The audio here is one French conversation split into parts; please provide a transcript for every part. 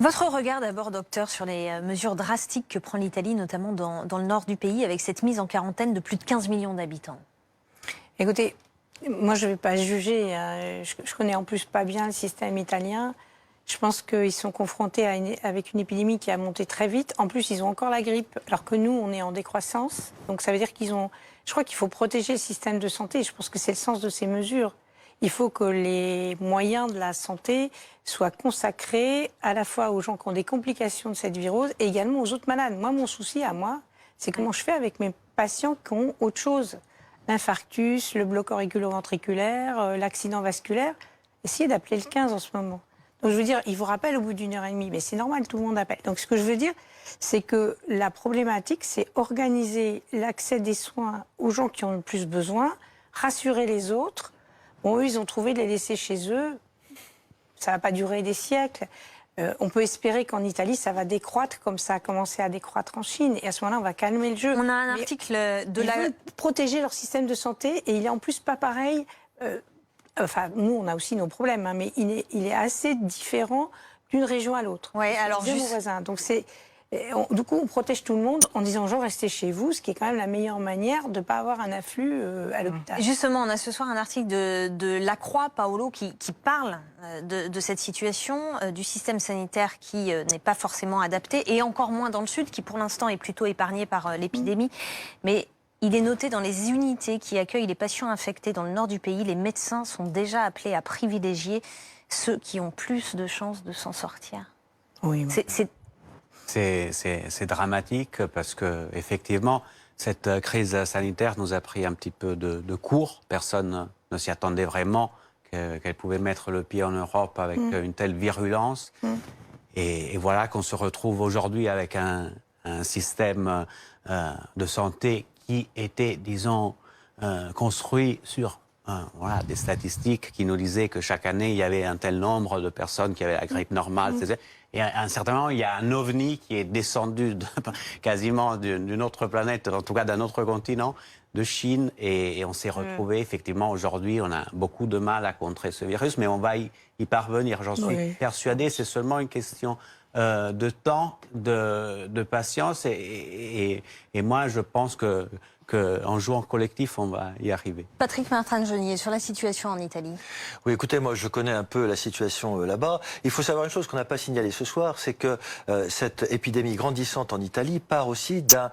Votre regard d'abord, docteur, sur les mesures drastiques que prend l'Italie, notamment dans le nord du pays, avec cette mise en quarantaine de plus de 15 millions d'habitants. Écoutez, moi je ne vais pas juger, je connais en plus pas bien le système italien. Je pense qu'ils sont confrontés avec une épidémie qui a monté très vite. En plus, ils ont encore la grippe, alors que nous, on est en décroissance. Donc ça veut dire qu'ils ont... Je crois qu'il faut protéger le système de santé. Je pense que c'est le sens de ces mesures. Il faut que les moyens de la santé soient consacrés à la fois aux gens qui ont des complications de cette virus et également aux autres malades. Moi, mon souci à moi, c'est comment je fais avec mes patients qui ont autre chose. L'infarctus, le bloc auriculo-ventriculaire, l'accident vasculaire. Essayez d'appeler le 15 en ce moment. Donc je veux dire, ils vous rappellent au bout d'une heure et demie, mais c'est normal, tout le monde appelle. Donc ce que je veux dire, c'est que la problématique, c'est organiser l'accès des soins aux gens qui ont le plus besoin, rassurer les autres. Bon, eux, ils ont trouvé de les laisser chez eux. Ça ne va pas durer des siècles. On peut espérer qu'en Italie, ça va décroître comme ça a commencé à décroître en Chine. Et à ce moment-là, on va calmer le jeu. On a un article de ils veulent protéger leur système de santé et il est en plus pas pareil. Enfin, nous, on a aussi nos problèmes, hein, mais il est assez différent d'une région à l'autre. Oui, alors juste... voisins. Donc du coup, on protège tout le monde en disant aux gens restez chez vous, ce qui est quand même la meilleure manière de ne pas avoir un afflux à l'hôpital. Justement, on a ce soir un article de La Croix, Paolo, qui parle de cette situation, du système sanitaire qui n'est pas forcément adapté, et encore moins dans le sud, qui pour l'instant est plutôt épargné par l'épidémie. Mais il est noté dans les unités qui accueillent les patients infectés dans le nord du pays, les médecins sont déjà appelés à privilégier ceux qui ont plus de chances de s'en sortir. Oui, c'est dramatique parce que effectivement cette crise sanitaire nous a pris un petit peu de court. Personne ne s'y attendait vraiment qu'elle pouvait mettre le pied en Europe avec une telle virulence. Et voilà qu'on se retrouve aujourd'hui avec un système de santé qui était, disons, construit sur voilà, des statistiques qui nous disaient que chaque année, il y avait un tel nombre de personnes qui avaient la grippe normale. Et à un certain moment, il y a un ovni qui est descendu quasiment d'une autre planète, en tout cas d'un autre continent, de Chine. Et on s'est retrouvé, effectivement, aujourd'hui, on a beaucoup de mal à contrer ce virus, mais on va y parvenir. J'en suis persuadé, c'est seulement une question de temps, de patience. Et moi, je pense qu'en jouant collectif, on va y arriver. Patrick Martin-Genier, sur la situation en Italie. Oui, écoutez, moi je connais un peu la situation là-bas. Il faut savoir une chose qu'on n'a pas signalée ce soir, c'est que cette épidémie grandissante en Italie part aussi d'un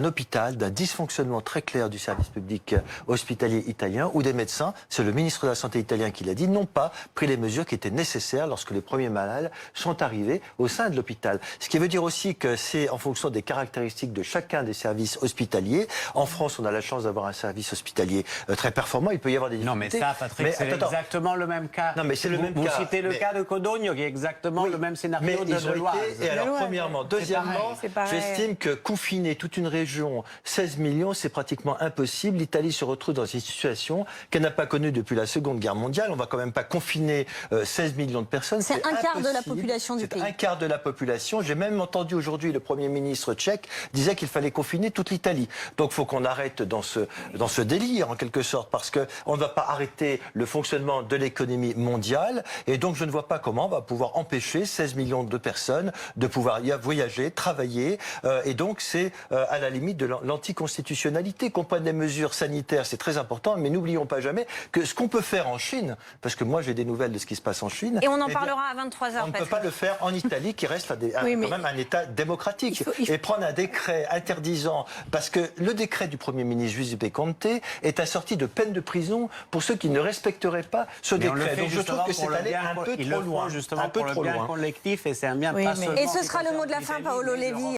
hôpital, d'un dysfonctionnement très clair du service public hospitalier italien, où des médecins, c'est le ministre de la Santé italien qui l'a dit, n'ont pas pris les mesures qui étaient nécessaires lorsque les premiers malades sont arrivés au sein de l'hôpital. Ce qui veut dire aussi que c'est en fonction des caractéristiques de chacun des services hospitaliers. En France, on a la chance d'avoir un service hospitalier très performant. Il peut y avoir des difficultés. Non, mais ça, Patrick, c'est exactement le même cas. Non, mais c'est le même cas. Vous citez le cas de Codogno, qui est exactement le même scénario de Loire. Et alors, premièrement. Deuxièmement, j'estime que confiner toute une région, 16 millions, c'est pratiquement impossible. L'Italie se retrouve dans une situation qu'elle n'a pas connue depuis la Seconde Guerre mondiale. On ne va quand même pas confiner 16 millions de personnes. C'est un quart de la population du pays. C'est un quart de la population. J'ai même entendu aujourd'hui le Premier ministre tchèque disait qu'il fallait confiner toute l'Italie. Donc, il faut qu'on arrête dans ce délire, en quelque sorte, parce qu'on ne va pas arrêter le fonctionnement de l'économie mondiale. Et donc, je ne vois pas comment on va pouvoir empêcher 16 millions de personnes de pouvoir y voyager, travailler. Et donc, c'est à la limite de l'anticonstitutionnalité. Qu'on prenne des mesures sanitaires, c'est très important, mais n'oublions pas jamais que ce qu'on peut faire en Chine, parce que moi, j'ai des nouvelles de ce qui se passe en Chine. Et on en parlera à 23h. On ne peut pas le faire en Italie, qui reste quand même un État démocratique. Et prendre un décret interdisant, parce que le décret du Premier ministre Giuseppe Conte est assorti de peine de prison pour ceux qui ne respecteraient pas ce décret. Donc je trouve que c'est allé un peu trop loin. Justement pour le bien collectif, et c'est un bien pas seulement. Et ce sera le mot de la fin, Paolo Levi.